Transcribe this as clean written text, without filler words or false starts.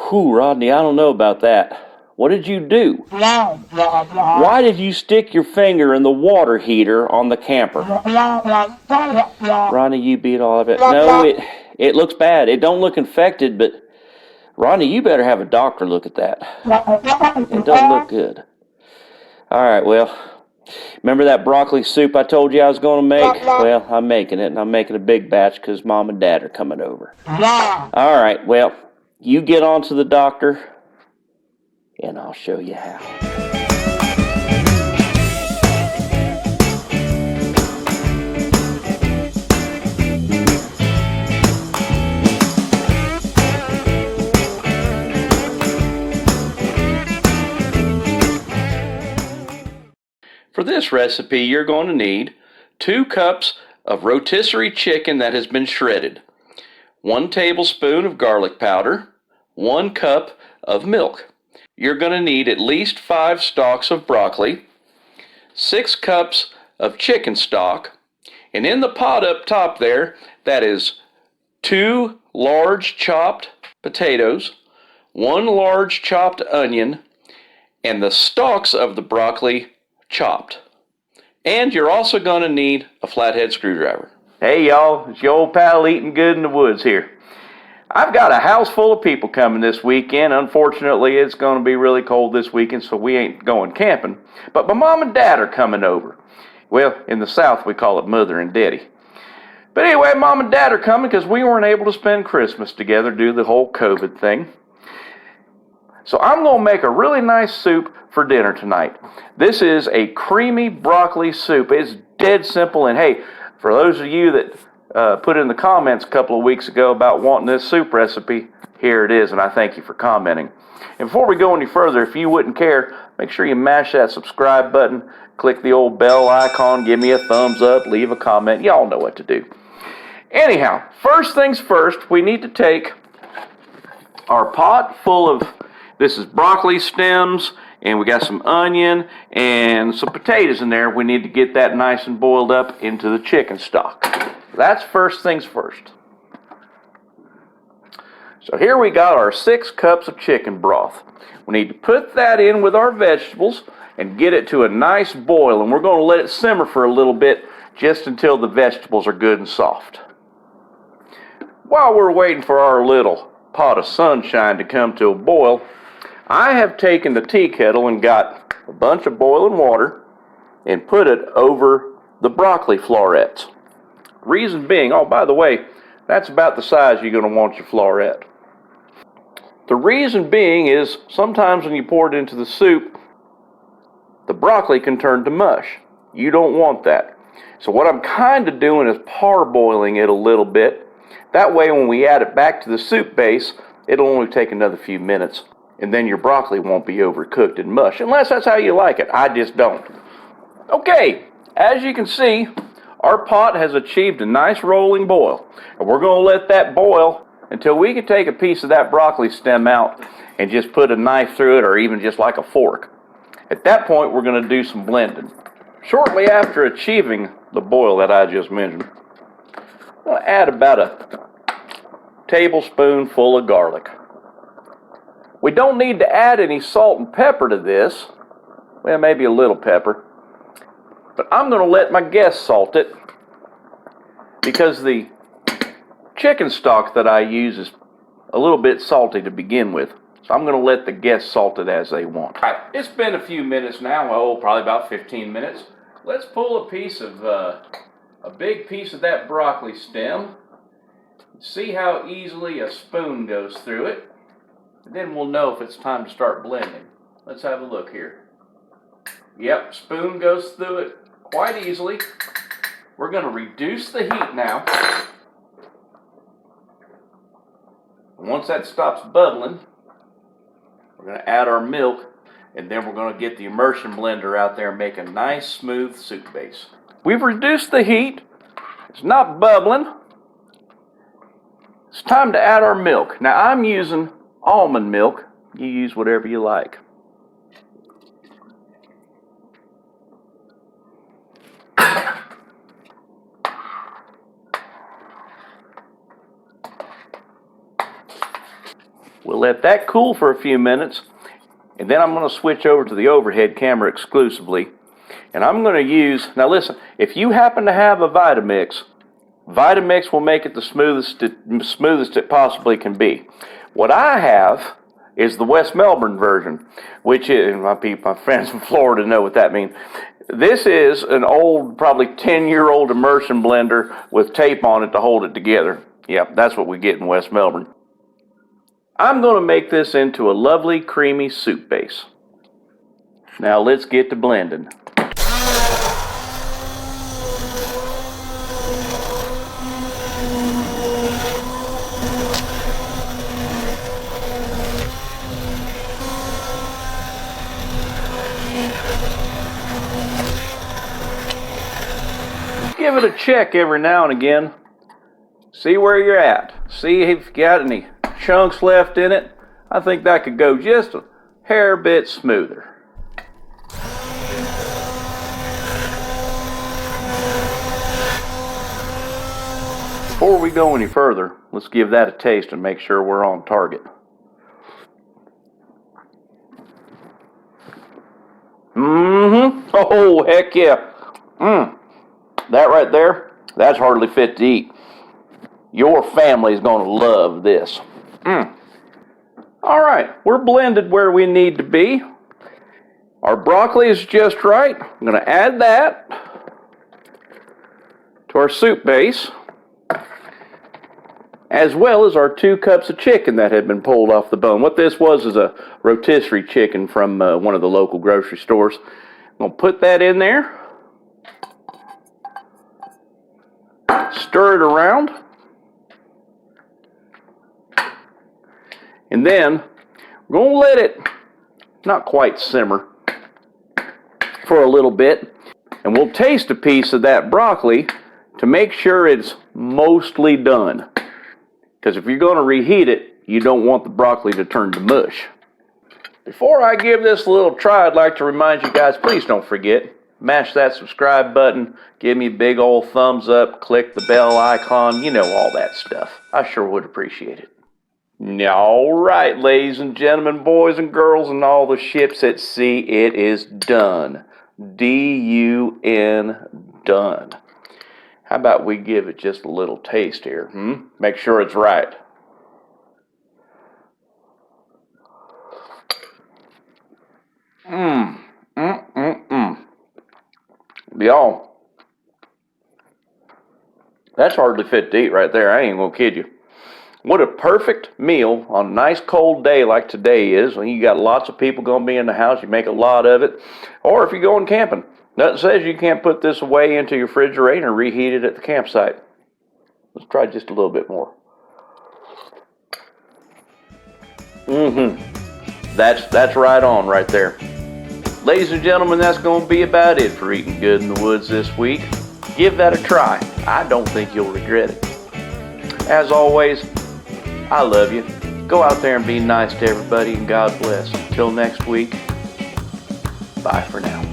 Whew, Rodney, I don't know about that. What did you do? Why did you stick your finger in the water heater on the camper? Rodney, you beat all of it. No, it looks bad. It don't look infected, but Rodney, you better have a doctor look at that. It doesn't look good. All right, well, remember that broccoli soup I told you I was going to make? Well, I'm making it, and I'm making a big batch because Mom and Dad are coming over. All right, well, you get on to the doctor, and I'll show you how. For this recipe, you're going to need 2 cups of rotisserie chicken that has been shredded, 1 tablespoon of garlic powder, 1 cup of milk. You're going to need at least 5 stalks of broccoli, 6 cups of chicken stock, and in the pot up top there, that is 2 large chopped potatoes, 1 large chopped onion, and the stalks of the broccoli chopped. And you're also going to need a flathead screwdriver. Hey y'all, it's your old pal Eating Good in the Woods here. I've got a house full of people coming this weekend. Unfortunately, it's going to be really cold this weekend, so we ain't going camping. But my mom and dad are coming over. Well, in the South, we call it mother and daddy. But anyway, mom and dad are coming because we weren't able to spend Christmas together due to the whole COVID thing. So I'm going to make a really nice soup for dinner tonight. This is a creamy broccoli soup. It's dead simple, and hey, for those of you that put in the comments a couple of weeks ago about wanting this soup recipe, here it is, and I thank you for commenting. And before we go any further, if you wouldn't care, make sure you mash that subscribe button, click the old bell icon, give me a thumbs up, leave a comment. Y'all know what to do. Anyhow, first things first, we need to take our pot full of, this is broccoli stems, and we got some onion and some potatoes in there. We need to get that nice and boiled up into the chicken stock. That's first things first. So here we got our 6 cups of chicken broth. We need to put that in with our vegetables and get it to a nice boil. And we're going to let it simmer for a little bit just until the vegetables are good and soft. While we're waiting for our little pot of sunshine to come to a boil, I have taken the tea kettle and got a bunch of boiling water and put it over the broccoli florets. Reason being, oh, by the way, that's about the size you're going to want your floret. The reason being is sometimes when you pour it into the soup, the broccoli can turn to mush. You don't want that. So what I'm kind of doing is parboiling it a little bit. That way when we add it back to the soup base, it'll only take another few minutes. And then your broccoli won't be overcooked and mush, unless that's how you like it. I just don't. Okay, as you can see, our pot has achieved a nice rolling boil. And we're going to let that boil until we can take a piece of that broccoli stem out and just put a knife through it, or even just like a fork. At that point, we're going to do some blending. Shortly after achieving the boil that I just mentioned, I'm going to add about a tablespoonful of garlic. We don't need to add any salt and pepper to this. Well, maybe a little pepper. But I'm going to let my guests salt it because the chicken stock that I use is a little bit salty to begin with. So I'm going to let the guests salt it as they want. All right, it's been a few minutes now. Oh, probably about 15 minutes. Let's pull a big piece of that broccoli stem. See how easily a spoon goes through it. And then we'll know if it's time to start blending. Let's have a look here. Yep, spoon goes through it quite easily. We're going to reduce the heat now. Once that stops bubbling, we're going to add our milk, and then we're going to get the immersion blender out there and make a nice smooth soup base. We've reduced the heat. It's not bubbling. It's time to add our milk. Now I'm using almond milk. You use whatever you like. We'll let that cool for a few minutes, and then I'm going to switch over to the overhead camera exclusively. And I'm going to use, now listen, if you happen to have a Vitamix, Vitamix will make it the smoothest it possibly can be. What I have is the West Melbourne version, which is, my friends from Florida know what that means. This is an old, probably 10-year-old immersion blender with tape on it to hold it together. Yep, that's what we get in West Melbourne. I'm going to make this into a lovely, creamy soup base. Now let's get to blending. Give it a check every now and again. See where you're at. See if you've got any chunks left in it. I think that could go just a hair bit smoother. Before we go any further, let's give that a taste and make sure we're on target. Oh, heck yeah. That right there, that's hardly fit to eat. Your family's going to love this. All right, we're blended where we need to be. Our broccoli is just right. I'm going to add that to our soup base, as well as our 2 cups of chicken that had been pulled off the bone. What this was is a rotisserie chicken from one of the local grocery stores. I'm going to put that in there. Stir it around. And then we're going to let it not quite simmer for a little bit. And we'll taste a piece of that broccoli to make sure it's mostly done. Because if you're going to reheat it, you don't want the broccoli to turn to mush. Before I give this a little try, I'd like to remind you guys, please don't forget, mash that subscribe button, give me a big old thumbs up, click the bell icon, you know, all that stuff. I sure would appreciate it. All right, ladies and gentlemen, boys and girls, and all the ships at sea, it is done. D-U-N, done. How about we give it just a little taste here? Make sure it's right. Y'all, that's hardly fit to eat right there. I ain't gonna kid you. What a perfect meal on a nice cold day like today is, when you got lots of people gonna be in the house, you make a lot of it. Or if you're going camping, nothing says you can't put this away into your refrigerator and reheat it at the campsite. Let's try just a little bit more. That's right on right there. Ladies and gentlemen, that's going to be about it for Eating Good in the Woods this week. Give that a try. I don't think you'll regret it. As always, I love you. Go out there and be nice to everybody, and God bless. Until next week, bye for now.